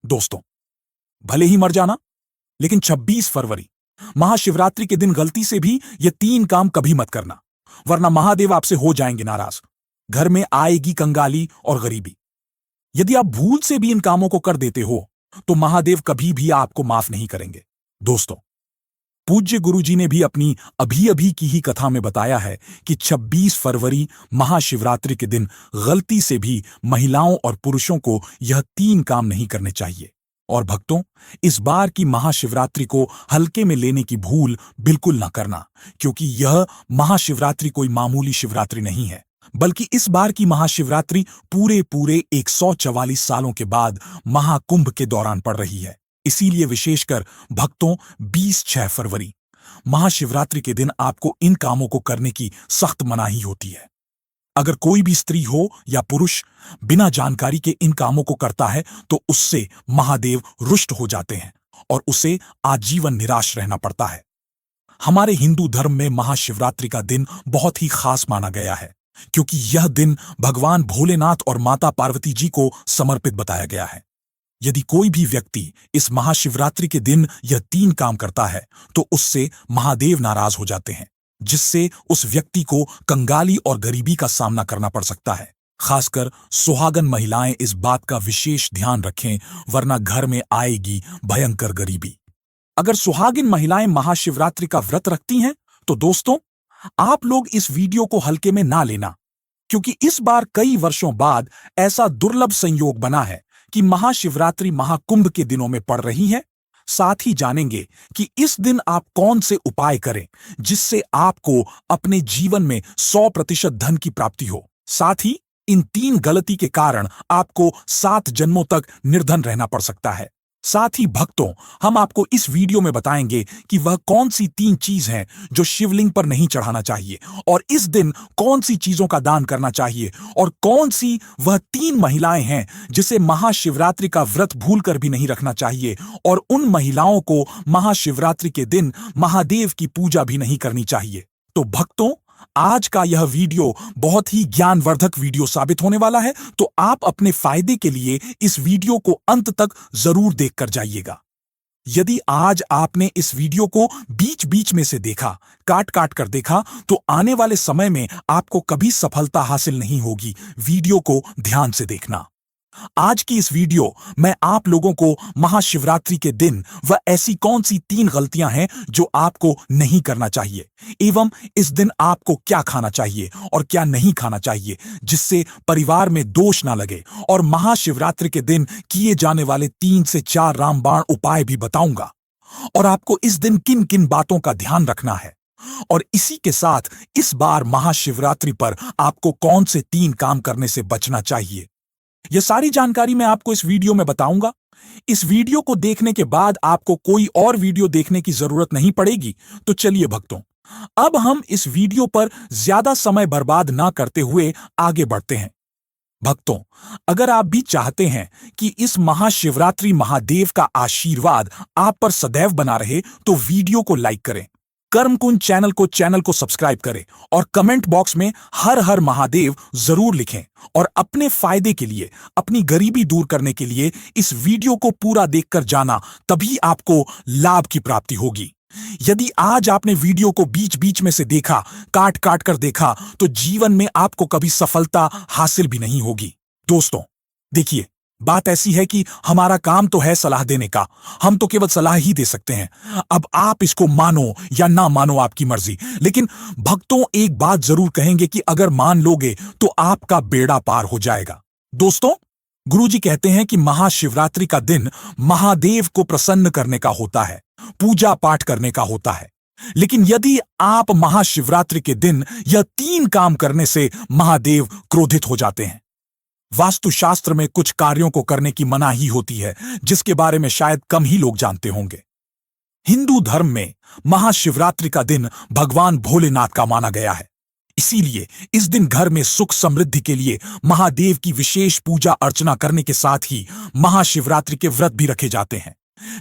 दोस्तों, भले ही मर जाना, लेकिन 26 फरवरी महाशिवरात्रि के दिन गलती से भी ये 3 काम कभी मत करना, वरना महादेव आपसे हो जाएंगे नाराज। घर में आएगी कंगाली और गरीबी। यदि आप भूल से भी इन कामों को कर देते हो तो महादेव कभी भी आपको माफ नहीं करेंगे। दोस्तों, पूज्य गुरुजी ने भी अपनी अभी अभी की ही कथा में बताया है कि 26 फरवरी महाशिवरात्रि के दिन गलती से भी महिलाओं और पुरुषों को यह 3 काम नहीं करने चाहिए। और भक्तों, इस बार की महाशिवरात्रि को हल्के में लेने की भूल बिल्कुल न करना, क्योंकि यह महाशिवरात्रि कोई मामूली शिवरात्रि नहीं है, बल्कि इस बार की महाशिवरात्रि पूरे 144 सालों के बाद महाकुंभ के दौरान पड़ रही है। इसीलिए विशेषकर भक्तों, 26 फरवरी महाशिवरात्रि के दिन आपको इन कामों को करने की सख्त मनाही होती है। अगर कोई भी स्त्री हो या पुरुष बिना जानकारी के इन कामों को करता है तो उससे महादेव रुष्ट हो जाते हैं और उसे आजीवन निराश रहना पड़ता है। हमारे हिंदू धर्म में महाशिवरात्रि का दिन बहुत ही खास माना गया है, क्योंकि यह दिन भगवान भोलेनाथ और माता पार्वती जी को समर्पित बताया गया है। यदि कोई भी व्यक्ति इस महाशिवरात्रि के दिन यह 3 काम करता है तो उससे महादेव नाराज हो जाते हैं, जिससे उस व्यक्ति को कंगाली और गरीबी का सामना करना पड़ सकता है। खासकर सुहागन महिलाएं इस बात का विशेष ध्यान रखें, वरना घर में आएगी भयंकर गरीबी। अगर सुहागिन महिलाएं महाशिवरात्रि का व्रत रखती हैं तो दोस्तों, आप लोग इस वीडियो को हल्के में ना लेना, क्योंकि इस बार कई वर्षों बाद ऐसा दुर्लभ संयोग बना है कि महाशिवरात्रि महाकुंभ के दिनों में पड़ रही है। साथ ही जानेंगे कि इस दिन आप कौन से उपाय करें जिससे आपको अपने जीवन में 100% धन की प्राप्ति हो। साथ ही इन 3 गलती के कारण आपको 7 जन्मों तक निर्धन रहना पड़ सकता है। साथ ही भक्तों, हम आपको इस वीडियो में बताएंगे कि वह कौन सी 3 चीज हैं जो शिवलिंग पर नहीं चढ़ाना चाहिए, और इस दिन कौन सी चीजों का दान करना चाहिए, और कौन सी वह 3 महिलाएं हैं जिसे महाशिवरात्रि का व्रत भूलकर भी नहीं रखना चाहिए, और उन महिलाओं को महाशिवरात्रि के दिन महादेव की पूजा भी नहीं करनी चाहिए। तो भक्तों, आज का यह वीडियो बहुत ही ज्ञानवर्धक वीडियो साबित होने वाला है, तो आप अपने फायदे के लिए इस वीडियो को अंत तक जरूर देखकर जाइएगा। यदि आज आपने इस वीडियो को बीच बीच में से देखा, काट काट कर देखा, तो आने वाले समय में आपको कभी सफलता हासिल नहीं होगी। वीडियो को ध्यान से देखना। आज की इस वीडियो में आप लोगों को महाशिवरात्रि के दिन वह ऐसी कौन सी 3 गलतियां हैं जो आपको नहीं करना चाहिए, एवं इस दिन आपको क्या खाना चाहिए और क्या नहीं खाना चाहिए जिससे परिवार में दोष ना लगे, और महाशिवरात्रि के दिन किए जाने वाले 3 से 4 रामबाण उपाय भी बताऊंगा, और आपको इस दिन किन किन बातों का ध्यान रखना है। और इसी के साथ इस बार महाशिवरात्रि पर आपको कौन से 3 काम करने से बचना चाहिए, यह सारी जानकारी मैं आपको इस वीडियो में बताऊंगा। इस वीडियो को देखने के बाद आपको कोई और वीडियो देखने की जरूरत नहीं पड़ेगी। तो चलिए भक्तों, अब हम इस वीडियो पर ज्यादा समय बर्बाद ना करते हुए आगे बढ़ते हैं। भक्तों, अगर आप भी चाहते हैं कि इस महाशिवरात्रि महादेव का आशीर्वाद आप पर सदैव बना रहे, तो वीडियो को लाइक करें, कर्मकुंज चैनल को सब्सक्राइब करें, और कमेंट बॉक्स में हर हर महादेव जरूर लिखें। और अपने फायदे के लिए, अपनी गरीबी दूर करने के लिए इस वीडियो को पूरा देखकर जाना, तभी आपको लाभ की प्राप्ति होगी। यदि आज आपने वीडियो को बीच बीच में से देखा, काट काट कर देखा, तो जीवन में आपको कभी सफलता हासिल भी नहीं होगी। दोस्तों देखिए, बात ऐसी है कि हमारा काम तो है सलाह देने का, हम तो केवल सलाह ही दे सकते हैं। अब आप इसको मानो या ना मानो, आपकी मर्जी। लेकिन भक्तों, एक बात जरूर कहेंगे कि अगर मान लोगे तो आपका बेड़ा पार हो जाएगा। दोस्तों, गुरुजी कहते हैं कि महाशिवरात्रि का दिन महादेव को प्रसन्न करने का होता है, पूजा पाठ करने का होता है। लेकिन यदि आप महाशिवरात्रि के दिन यह 3 काम करने से महादेव क्रोधित हो जाते हैं। वास्तुशास्त्र में कुछ कार्यों को करने की मनाही होती है, जिसके बारे में शायद कम ही लोग जानते होंगे। हिंदू धर्म में महाशिवरात्रि का दिन भगवान भोलेनाथ का माना गया है। इसीलिए इस दिन घर में सुख समृद्धि के लिए महादेव की विशेष पूजा अर्चना करने के साथ ही महाशिवरात्रि के व्रत भी रखे जाते हैं।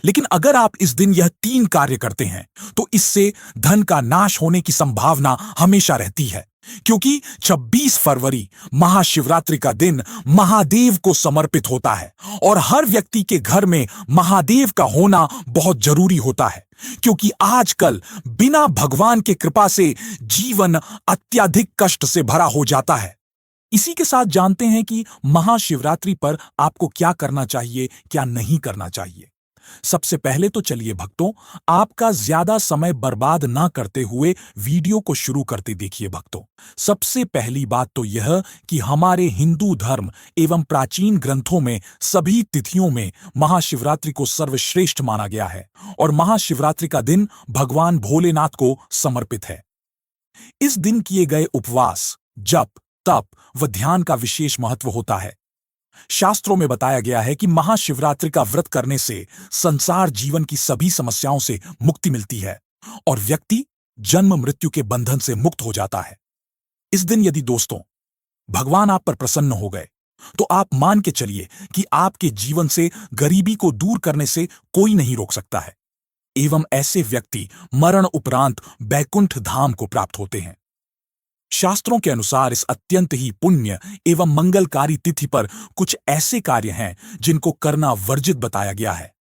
लेकिन अगर आप इस दिन यह 3 कार्य करते हैं तो इससे धन का नाश होने की संभावना हमेशा रहती है, क्योंकि 26 फरवरी महाशिवरात्रि का दिन महादेव को समर्पित होता है और हर व्यक्ति के घर में महादेव का होना बहुत जरूरी होता है, क्योंकि आजकल बिना भगवान के कृपा से जीवन अत्यधिक कष्ट से भरा हो जाता है। इसी के साथ जानते हैं कि महाशिवरात्रि पर आपको क्या करना चाहिए, क्या नहीं करना चाहिए। सबसे पहले तो चलिए भक्तों, आपका ज्यादा समय बर्बाद ना करते हुए वीडियो को शुरू करते देखिए भक्तों। सबसे पहली बात तो यह कि हमारे हिंदू धर्म एवं प्राचीन ग्रंथों में सभी तिथियों में महाशिवरात्रि को सर्वश्रेष्ठ माना गया है और महाशिवरात्रि का दिन भगवान भोलेनाथ को समर्पित है। इस दिन किए गए उपवास, जप, तप व ध्यान का विशेष महत्व होता है। शास्त्रों में बताया गया है कि महाशिवरात्रि का व्रत करने से संसार जीवन की सभी समस्याओं से मुक्ति मिलती है और व्यक्ति जन्म मृत्यु के बंधन से मुक्त हो जाता है। इस दिन यदि दोस्तों भगवान आप पर प्रसन्न हो गए तो आप मान के चलिए कि आपके जीवन से गरीबी को दूर करने से कोई नहीं रोक सकता है एवं ऐसे व्यक्ति मरण उपरांत बैकुंठ धाम को प्राप्त होते हैं। शास्त्रों के अनुसार इस अत्यंत ही पुण्य एवं मंगलकारी तिथि पर कुछ ऐसे कार्य हैं जिनको करना वर्जित बताया गया है।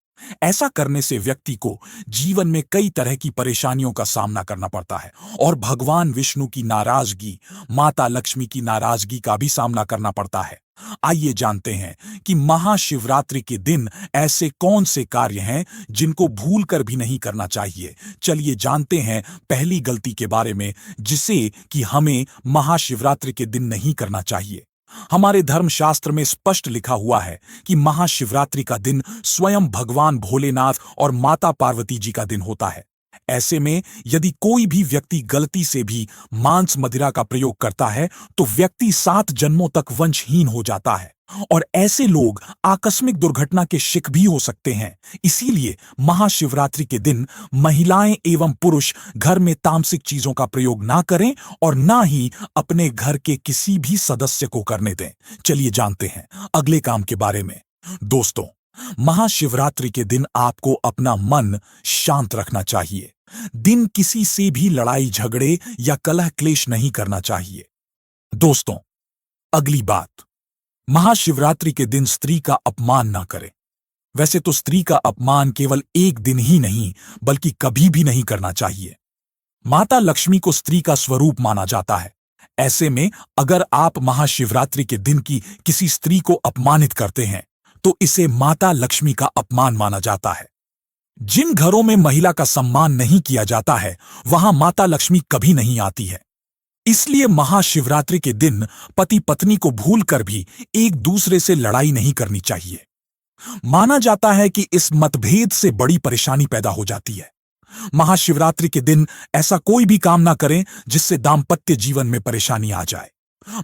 ऐसा करने से व्यक्ति को जीवन में कई तरह की परेशानियों का सामना करना पड़ता है और भगवान विष्णु की नाराजगी, माता लक्ष्मी की नाराजगी का भी सामना करना पड़ता है। आइए जानते हैं कि महाशिवरात्रि के दिन ऐसे कौन से कार्य हैं जिनको भूलकर भी नहीं करना चाहिए। चलिए जानते हैं पहली गलती के बारे में, जिसे कि हमें महाशिवरात्रि के दिन नहीं करना चाहिए। हमारे धर्मशास्त्र में स्पष्ट लिखा हुआ है कि महाशिवरात्रि का दिन स्वयं भगवान भोलेनाथ और माता पार्वती जी का दिन होता है। ऐसे में यदि कोई भी व्यक्ति गलती से भी मांस मदिरा का प्रयोग करता है तो व्यक्ति 7 जन्मों तक वंशहीन हो जाता है और ऐसे लोग आकस्मिक दुर्घटना के शिक भी हो सकते हैं। इसीलिए महाशिवरात्रि के दिन महिलाएं एवं पुरुष घर में तामसिक चीजों का प्रयोग ना करें और ना ही अपने घर के किसी भी सदस्य को करने दें। चलिए जानते हैं अगले काम के बारे में। दोस्तों, महाशिवरात्रि के दिन आपको अपना मन शांत रखना चाहिए। दिन किसी से भी लड़ाई झगड़े या कलह क्लेश नहीं करना चाहिए। दोस्तों, अगली बात, महाशिवरात्रि के दिन स्त्री का अपमान ना करें। वैसे तो स्त्री का अपमान केवल एक दिन ही नहीं बल्कि कभी भी नहीं करना चाहिए। माता लक्ष्मी को स्त्री का स्वरूप माना जाता है। ऐसे में अगर आप महाशिवरात्रि के दिन की किसी स्त्री को अपमानित करते हैं तो इसे माता लक्ष्मी का अपमान माना जाता है। जिन घरों में महिला का सम्मान नहीं किया जाता है वहां माता लक्ष्मी कभी नहीं आती है। इसलिए महाशिवरात्रि के दिन पति पत्नी को भूलकर भी एक दूसरे से लड़ाई नहीं करनी चाहिए। माना जाता है कि इस मतभेद से बड़ी परेशानी पैदा हो जाती है। महाशिवरात्रि के दिन ऐसा कोई भी काम ना करें जिससे दाम्पत्य जीवन में परेशानी आ जाए।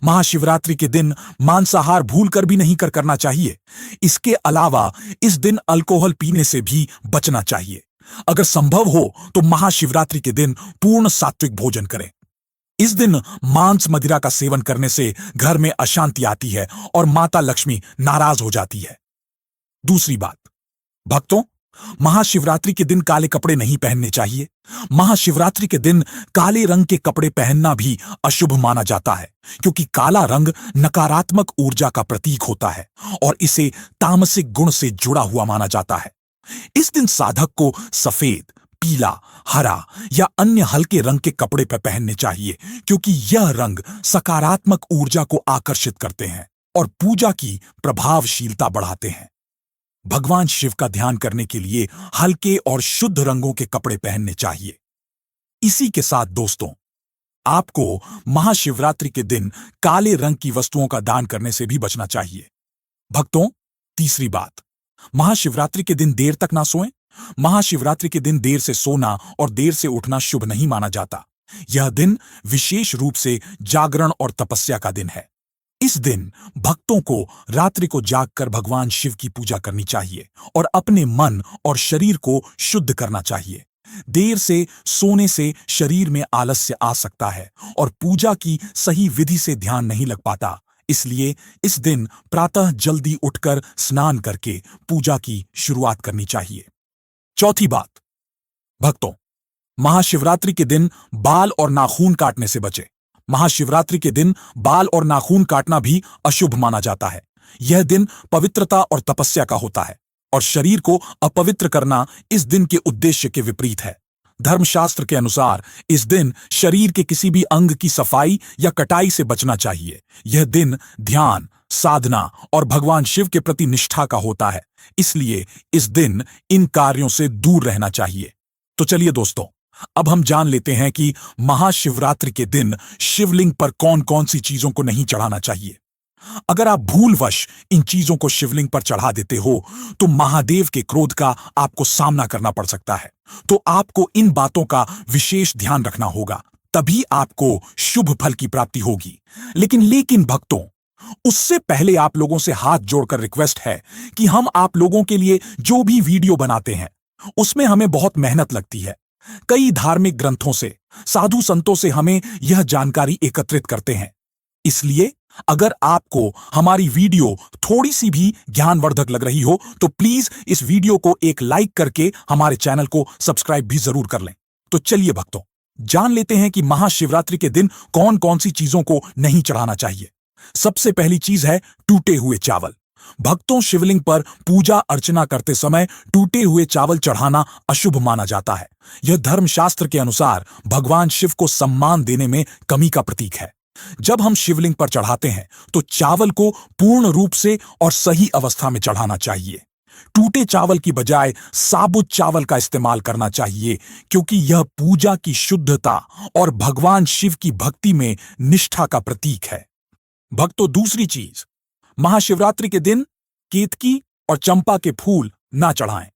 महाशिवरात्रि के दिन मांसाहार भूलकर भी नहीं करना चाहिए। इसके अलावा इस दिन अल्कोहल पीने से भी बचना चाहिए। अगर संभव हो तो महाशिवरात्रि के दिन पूर्ण सात्विक भोजन करें। इस दिन मांस मदिरा का सेवन करने से घर में अशांति आती है और माता लक्ष्मी नाराज हो जाती है। दूसरी बात, भक्तों, महाशिवरात्रि के दिन काले कपड़े नहीं पहनने चाहिए। महाशिवरात्रि के दिन काले रंग के कपड़े पहनना भी अशुभ माना जाता है, क्योंकि काला रंग नकारात्मक ऊर्जा का प्रतीक होता है और इसे तामसिक गुण से जुड़ा हुआ माना जाता है। इस दिन साधक को सफेद, पीला, हरा या अन्य हल्के रंग के कपड़े पर पहनने चाहिए, क्योंकि यह रंग सकारात्मक ऊर्जा को आकर्षित करते हैं और पूजा की प्रभावशीलता बढ़ाते हैं। भगवान शिव का ध्यान करने के लिए हल्के और शुद्ध रंगों के कपड़े पहनने चाहिए। इसी के साथ दोस्तों, आपको महाशिवरात्रि के दिन काले रंग की वस्तुओं का दान करने से भी बचना चाहिए। भक्तों, तीसरी बात, महाशिवरात्रि के दिन देर तक ना सोएं। महाशिवरात्रि के दिन देर से सोना और देर से उठना शुभ नहीं माना जाता। यह दिन विशेष रूप से जागरण और तपस्या का दिन है। इस दिन भक्तों को रात्रि को जागकर भगवान शिव की पूजा करनी चाहिए और अपने मन और शरीर को शुद्ध करना चाहिए। देर से सोने से शरीर में आलस्य आ सकता है और पूजा की सही विधि से ध्यान नहीं लग पाता। इसलिए इस दिन प्रातः जल्दी उठकर स्नान करके पूजा की शुरुआत करनी चाहिए। चौथी बात, भक्तों, महाशिवरात्रि के दिन बाल और नाखून काटने से बचे। महाशिवरात्रि के दिन बाल और नाखून काटना भी अशुभ माना जाता है। यह दिन पवित्रता और तपस्या का होता है और शरीर को अपवित्र करना इस दिन के उद्देश्य के विपरीत है। धर्मशास्त्र के अनुसार इस दिन शरीर के किसी भी अंग की सफाई या कटाई से बचना चाहिए। यह दिन ध्यान, साधना और भगवान शिव के प्रति निष्ठा का होता है, इसलिए इस दिन इन कार्यों से दूर रहना चाहिए। तो चलिए दोस्तों, अब हम जान लेते हैं कि महाशिवरात्रि के दिन शिवलिंग पर कौन कौन सी चीजों को नहीं चढ़ाना चाहिए। अगर आप भूलवश इन चीजों को शिवलिंग पर चढ़ा देते हो तो महादेव के क्रोध का आपको सामना करना पड़ सकता है। तो आपको इन बातों का विशेष ध्यान रखना होगा, तभी आपको शुभ फल की प्राप्ति होगी। लेकिन भक्तों, उससे पहले आप लोगों से हाथ जोड़कर रिक्वेस्ट है कि हम आप लोगों के लिए जो भी वीडियो बनाते हैं उसमें हमें बहुत मेहनत लगती है। कई धार्मिक ग्रंथों से, साधु संतों से हमें यह जानकारी एकत्रित करते हैं। इसलिए अगर आपको हमारी वीडियो थोड़ी सी भी ज्ञानवर्धक लग रही हो तो प्लीज इस वीडियो को एक लाइक करके हमारे चैनल को सब्सक्राइब भी जरूर कर लें। तो चलिए भक्तों, जान लेते हैं कि महाशिवरात्रि के दिन कौन कौन सी चीजों को नहीं चढ़ाना चाहिए। सबसे पहली चीज है टूटे हुए चावल। भक्तों, शिवलिंग पर पूजा अर्चना करते समय टूटे हुए चावल चढ़ाना अशुभ माना जाता है। यह धर्मशास्त्र के अनुसार भगवान शिव को सम्मान देने में कमी का प्रतीक है। जब हम शिवलिंग पर चढ़ाते हैं तो चावल को पूर्ण रूप से और सही अवस्था में चढ़ाना चाहिए। टूटे चावल की बजाय साबुत चावल का इस्तेमाल करना चाहिए, क्योंकि यह पूजा की शुद्धता और भगवान शिव की भक्ति में निष्ठा का प्रतीक है। भक्तों, दूसरी चीज, महाशिवरात्रि के दिन केतकी और चंपा के फूल ना चढ़ाएं।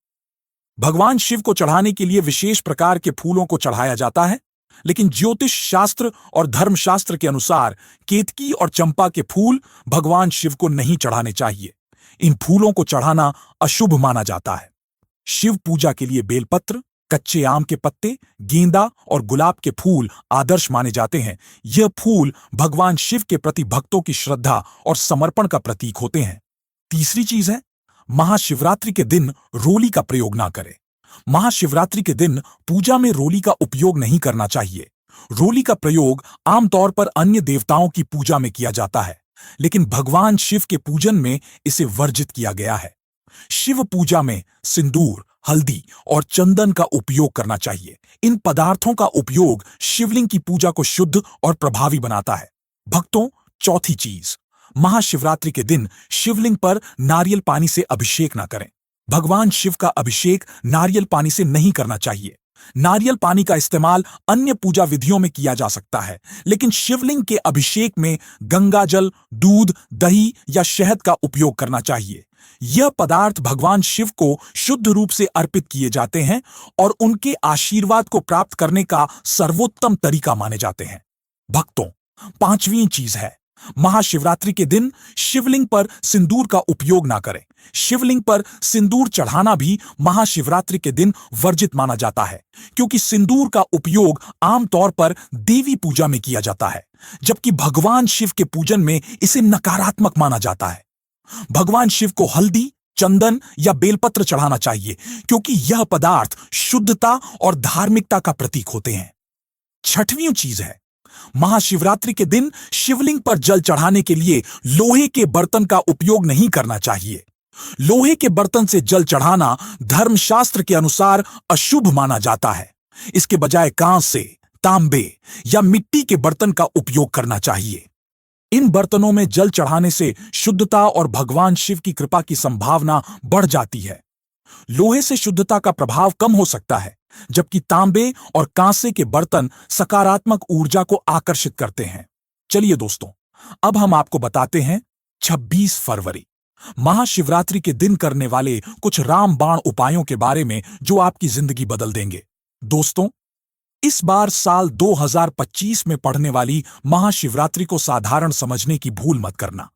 भगवान शिव को चढ़ाने के लिए विशेष प्रकार के फूलों को चढ़ाया जाता है, लेकिन ज्योतिष शास्त्र और धर्मशास्त्र के अनुसार केतकी और चंपा के फूल भगवान शिव को नहीं चढ़ाने चाहिए। इन फूलों को चढ़ाना अशुभ माना जाता है। शिव पूजा के लिए बेलपत्र, कच्चे आम के पत्ते, गेंदा और गुलाब के फूल आदर्श माने जाते हैं। यह फूल भगवान शिव के प्रति भक्तों की श्रद्धा और समर्पण का प्रतीक होते हैं। तीसरी चीज है, महाशिवरात्रि के दिन रोली का प्रयोग ना करें। महाशिवरात्रि के दिन पूजा में रोली का उपयोग नहीं करना चाहिए। रोली का प्रयोग आमतौर पर अन्य देवताओं की पूजा में किया जाता है, लेकिन भगवान शिव के पूजन में इसे वर्जित किया गया है। शिव पूजा में सिंदूर, हल्दी और चंदन का उपयोग करना चाहिए। इन पदार्थों का उपयोग शिवलिंग की पूजा को शुद्ध और प्रभावी बनाता है। भक्तों, चौथी चीज, महाशिवरात्रि के दिन शिवलिंग पर नारियल पानी से अभिषेक ना करें। भगवान शिव का अभिषेक नारियल पानी से नहीं करना चाहिए। नारियल पानी का इस्तेमाल अन्य पूजा विधियों में किया जा सकता है, लेकिन शिवलिंग के अभिषेक में गंगाजल, दूध, दही या शहद का उपयोग करना चाहिए। यह पदार्थ भगवान शिव को शुद्ध रूप से अर्पित किए जाते हैं और उनके आशीर्वाद को प्राप्त करने का सर्वोत्तम तरीका माने जाते हैं। भक्तों, पांचवी चीज है, महाशिवरात्रि के दिन शिवलिंग पर सिंदूर का उपयोग ना करें। शिवलिंग पर सिंदूर चढ़ाना भी महाशिवरात्रि के दिन वर्जित माना जाता है, क्योंकि सिंदूर का उपयोग आमतौर पर देवी पूजा में किया जाता है, जबकि भगवान शिव के पूजन में इसे नकारात्मक माना जाता है। भगवान शिव को हल्दी, चंदन या बेलपत्र चढ़ाना चाहिए, क्योंकि यह पदार्थ शुद्धता और धार्मिकता का प्रतीक होते हैं। छठवीं चीज है, महाशिवरात्रि के दिन शिवलिंग पर जल चढ़ाने के लिए लोहे के बर्तन का उपयोग नहीं करना चाहिए। लोहे के बर्तन से जल चढ़ाना धर्मशास्त्र के अनुसार अशुभ माना जाता है। इसके बजाय कांसे, तांबे या मिट्टी के बर्तन का उपयोग करना चाहिए। इन बर्तनों में जल चढ़ाने से शुद्धता और भगवान शिव की कृपा की संभावना बढ़ जाती है। लोहे से शुद्धता का प्रभाव कम हो सकता है, जबकि तांबे और कांसे के बर्तन सकारात्मक ऊर्जा को आकर्षित करते हैं। चलिए दोस्तों, अब हम आपको बताते हैं 26 फरवरी, महाशिवरात्रि के दिन करने वाले कुछ रामबाण उपायों के बारे में जो आपकी जिंदगी बदल देंगे। दोस्तों, इस बार साल 2025 में पड़ने वाली महाशिवरात्रि को साधारण समझने की भूल मत करना,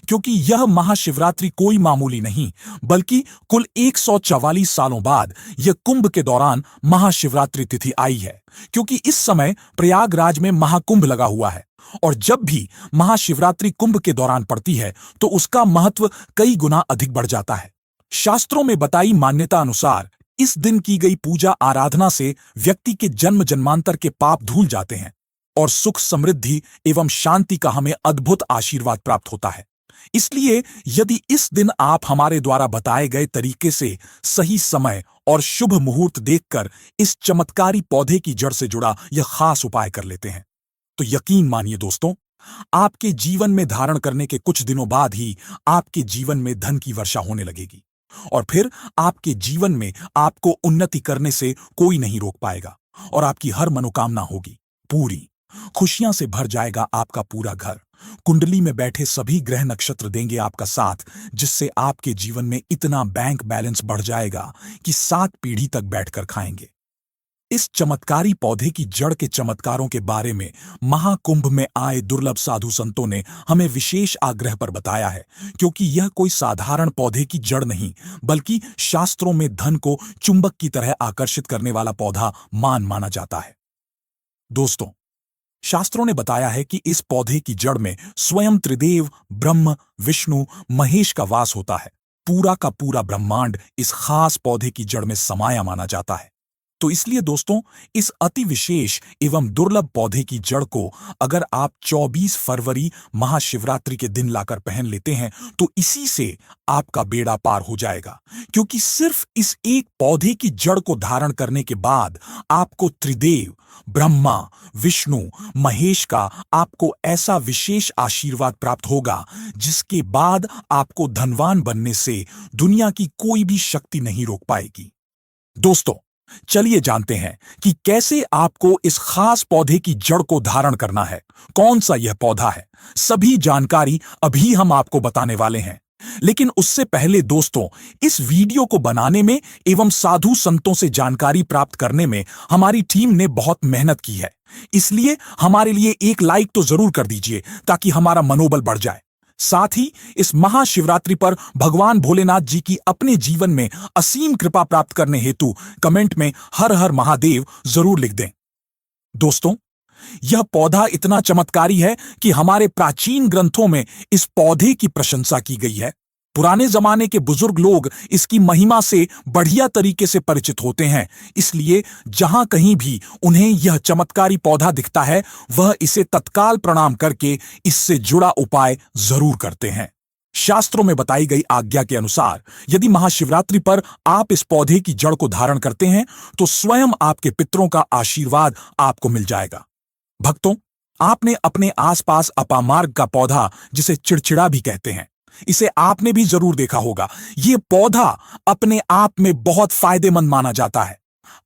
क्योंकि यह महाशिवरात्रि कोई मामूली नहीं, बल्कि कुल 144 सालों बाद यह कुंभ के दौरान महाशिवरात्रि तिथि आई है, क्योंकि इस समय प्रयागराज में महाकुंभ लगा हुआ है और जब भी महाशिवरात्रि कुंभ के दौरान पड़ती है तो उसका महत्व कई गुना अधिक बढ़ जाता है। शास्त्रों में बताई मान्यता अनुसार इस दिन की गई पूजा आराधना से व्यक्ति के जन्म जन्मांतर के पाप धुल जाते हैं और सुख समृद्धि एवं शांति का हमें अद्भुत आशीर्वाद प्राप्त होता है। इसलिए यदि इस दिन आप हमारे द्वारा बताए गए तरीके से सही समय और शुभ मुहूर्त देखकर इस चमत्कारी पौधे की जड़ से जुड़ा यह खास उपाय कर लेते हैं, तो यकीन मानिए दोस्तों, आपके जीवन में धारण करने के कुछ दिनों बाद ही आपके जीवन में धन की वर्षा होने लगेगी और फिर आपके जीवन में आपको उन्नति करने से कोई नहीं रोक पाएगा और आपकी हर मनोकामना होगी पूरी। खुशियां से भर जाएगा आपका पूरा घर। कुंडली में बैठे सभी ग्रह नक्षत्र देंगे आपका साथ, जिससे आपके जीवन में इतना बैंक बैलेंस बढ़ जाएगा कि 7 पीढ़ी तक बैठकर खाएंगे। इस चमत्कारी पौधे की जड़ के चमत्कारों के बारे में महाकुंभ में आए दुर्लभ साधु संतों ने हमें विशेष आग्रह पर बताया है, क्योंकि यह कोई साधारण पौधे की जड़ नहीं, बल्कि शास्त्रों में धन को चुंबक की तरह आकर्षित करने वाला पौधा माना जाता है। दोस्तों, शास्त्रों ने बताया है कि इस पौधे की जड़ में स्वयं त्रिदेव ब्रह्म विष्णु महेश का वास होता है। पूरा का पूरा ब्रह्मांड इस खास पौधे की जड़ में समाया माना जाता है। तो इसलिए दोस्तों, इस अति विशेष एवं दुर्लभ पौधे की जड़ को अगर आप 24 फरवरी महाशिवरात्रि के दिन लाकर पहन लेते हैं तो इसी से आपका बेड़ा पार हो जाएगा, क्योंकि सिर्फ इस एक पौधे की जड़ को धारण करने के बाद आपको त्रिदेव ब्रह्मा विष्णु महेश का आपको ऐसा विशेष आशीर्वाद प्राप्त होगा, जिसके बाद आपको धनवान बनने से दुनिया की कोई भी शक्ति नहीं रोक पाएगी। दोस्तों, चलिए जानते हैं कि कैसे आपको इस खास पौधे की जड़ को धारण करना है, कौन सा यह पौधा है। सभी जानकारी अभी हम आपको बताने वाले हैं, लेकिन उससे पहले दोस्तों, इस वीडियो को बनाने में एवं साधु संतों से जानकारी प्राप्त करने में हमारी टीम ने बहुत मेहनत की है। इसलिए हमारे लिए एक लाइक तो जरूर कर दीजिए ताकि हमारा मनोबल बढ़ जाए। साथ ही इस महाशिवरात्रि पर भगवान भोलेनाथ जी की अपने जीवन में असीम कृपा प्राप्त करने हेतु कमेंट में हर हर महादेव जरूर लिख दें। दोस्तों, यह पौधा इतना चमत्कारी है कि हमारे प्राचीन ग्रंथों में इस पौधे की प्रशंसा की गई है। पुराने जमाने के बुजुर्ग लोग इसकी महिमा से बढ़िया तरीके से परिचित होते हैं, इसलिए जहां कहीं भी उन्हें यह चमत्कारी पौधा दिखता है, वह इसे तत्काल प्रणाम करके इससे जुड़ा उपाय जरूर करते हैं। शास्त्रों में बताई गई आज्ञा के अनुसार यदि महाशिवरात्रि पर आप इस पौधे की जड़ को धारण करते हैं तो स्वयं आपके पितरों का आशीर्वाद आपको मिल जाएगा। भक्तों, आपने अपने आसपास अपामार्ग का पौधा, जिसे चिड़चिड़ा भी कहते हैं, इसे आपने भी जरूर देखा होगा। यह पौधा अपने आप में बहुत फायदेमंद माना जाता है।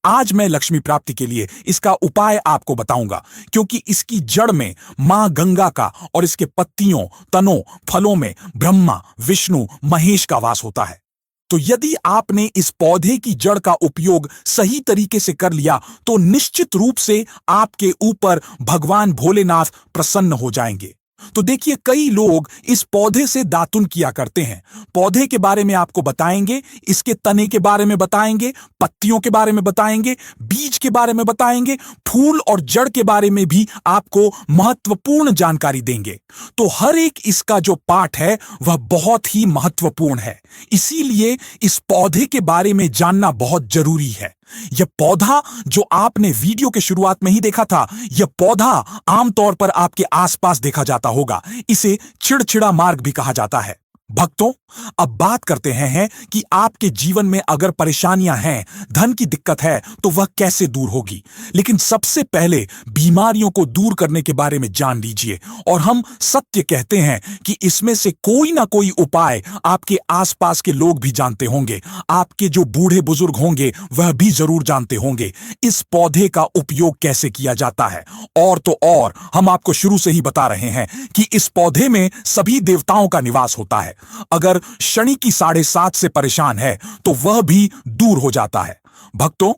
आज मैं लक्ष्मी प्राप्ति के लिए इसका उपाय आपको बताऊंगा, क्योंकि इसकी जड़ में मां गंगा का और इसके पत्तियों तनों फलों में ब्रह्मा विष्णु महेश का वास होता है। तो यदि आपने इस पौधे की जड़ का उपयोग सही तरीके से कर लिया तो निश्चित रूप से आपके ऊपर भगवान भोलेनाथ प्रसन्न हो जाएंगे। तो देखिए, कई लोग इस पौधे से दातुन किया करते हैं। पौधे के बारे में आपको बताएंगे, इसके तने के बारे में बताएंगे, पत्तियों के बारे में बताएंगे, बीज के बारे में बताएंगे, फूल और जड़ के बारे में भी आपको महत्वपूर्ण जानकारी देंगे। तो हर एक इसका जो पाठ है वह बहुत ही महत्वपूर्ण है, इसीलिए इस पौधे के बारे में जानना बहुत जरूरी है। यह पौधा जो आपने वीडियो के शुरुआत में ही देखा था, यह पौधा आमतौर पर आपके आसपास देखा जाता होगा। इसे चिड़चिड़ा मार्ग भी कहा जाता है। भक्तों, अब बात करते हैं कि आपके जीवन में अगर परेशानियां हैं, धन की दिक्कत है, तो वह कैसे दूर होगी। लेकिन सबसे पहले बीमारियों को दूर करने के बारे में जान लीजिए। और हम सत्य कहते हैं कि इसमें से कोई ना कोई उपाय आपके आसपास के लोग भी जानते होंगे, आपके जो बूढ़े बुजुर्ग होंगे वह भी जरूर जानते होंगे इस पौधे का उपयोग कैसे किया जाता है। और तो और हम आपको शुरू से ही बता रहे हैं कि इस पौधे में सभी देवताओं का निवास होता है। अगर शनि की 7.5 से परेशान है तो वह भी दूर हो जाता है। भक्तों,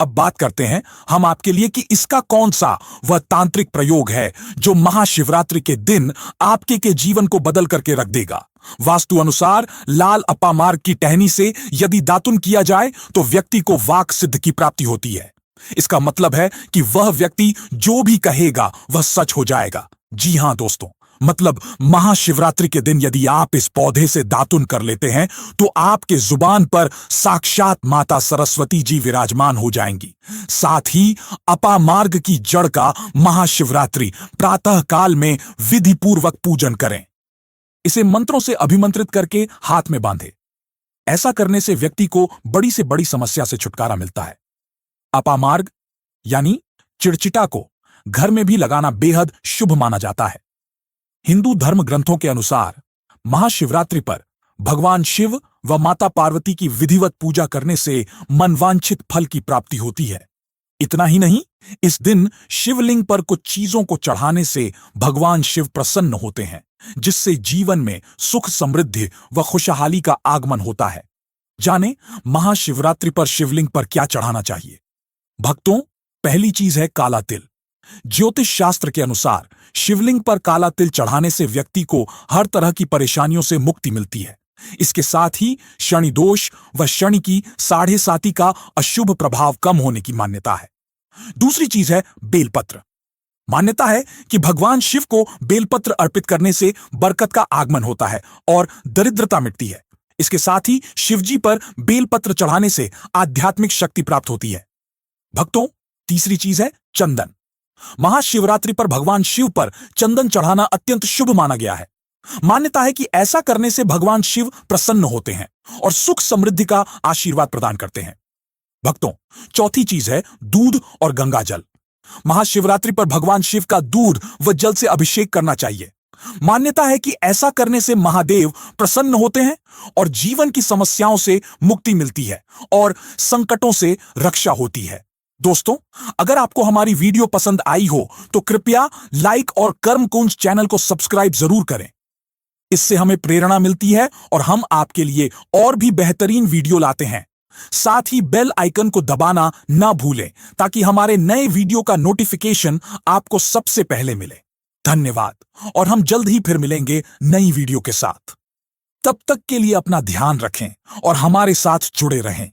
अब बात करते हैं हम आपके लिए कि इसका कौन सा वह तांत्रिक प्रयोग है जो महाशिवरात्रि के दिन आपके के जीवन को बदल करके रख देगा। वास्तु अनुसार लाल अपामार्ग की टहनी से यदि दातुन किया जाए तो व्यक्ति को वाक सिद्ध की प्राप्ति होती है। इसका मतलब है कि वह व्यक्ति जो भी कहेगा वह सच हो जाएगा। जी हां दोस्तों, मतलब महाशिवरात्रि के दिन यदि आप इस पौधे से दातुन कर लेते हैं तो आपके जुबान पर साक्षात माता सरस्वती जी विराजमान हो जाएंगी। साथ ही अपामार्ग की जड़ का महाशिवरात्रि प्रातः काल में विधि पूर्वक पूजन करें। इसे मंत्रों से अभिमंत्रित करके हाथ में बांधे। ऐसा करने से व्यक्ति को बड़ी से बड़ी समस्या से छुटकारा मिलता है। अपामार्ग यानी चिड़चिटा को घर में भी लगाना बेहद शुभ माना जाता है। हिंदू धर्म ग्रंथों के अनुसार महाशिवरात्रि पर भगवान शिव व माता पार्वती की विधिवत पूजा करने से मनवांछित फल की प्राप्ति होती है। इतना ही नहीं, इस दिन शिवलिंग पर कुछ चीजों को चढ़ाने से भगवान शिव प्रसन्न होते हैं, जिससे जीवन में सुख समृद्धि व खुशहाली का आगमन होता है। जाने महाशिवरात्रि पर शिवलिंग पर क्या चढ़ाना चाहिए। भक्तों, पहली चीज है काला तिल। ज्योतिष शास्त्र के अनुसार शिवलिंग पर काला तिल चढ़ाने से व्यक्ति को हर तरह की परेशानियों से मुक्ति मिलती है। इसके साथ ही शनि दोष व शनि की 7.5 का अशुभ प्रभाव कम होने की मान्यता है। दूसरी चीज है बेलपत्र। मान्यता है कि भगवान शिव को बेलपत्र अर्पित करने से बरकत का आगमन होता है और दरिद्रता मिटती है। इसके साथ ही शिवजी पर बेलपत्र चढ़ाने से आध्यात्मिक शक्ति प्राप्त होती है। भक्तों, तीसरी चीज है चंदन। महाशिवरात्रि पर भगवान शिव पर चंदन चढ़ाना अत्यंत शुभ माना गया है। मान्यता है कि ऐसा करने से भगवान शिव प्रसन्न होते हैं और सुख समृद्धि का आशीर्वाद प्रदान करते हैं। भक्तों, चौथी चीज है दूध और गंगा जल। महाशिवरात्रि पर भगवान शिव का दूध व जल से अभिषेक करना चाहिए। मान्यता है कि ऐसा करने से महादेव प्रसन्न होते हैं और जीवन की समस्याओं से मुक्ति मिलती है और संकटों से रक्षा होती है। दोस्तों, अगर आपको हमारी वीडियो पसंद आई हो तो कृपया लाइक और कर्मकुंज चैनल को सब्सक्राइब जरूर करें। इससे हमें प्रेरणा मिलती है और हम आपके लिए और भी बेहतरीन वीडियो लाते हैं। साथ ही बेल आइकन को दबाना ना भूलें ताकि हमारे नए वीडियो का नोटिफिकेशन आपको सबसे पहले मिले। धन्यवाद और हम जल्द ही फिर मिलेंगे नई वीडियो के साथ। तब तक के लिए अपना ध्यान रखें और हमारे साथ जुड़े रहें।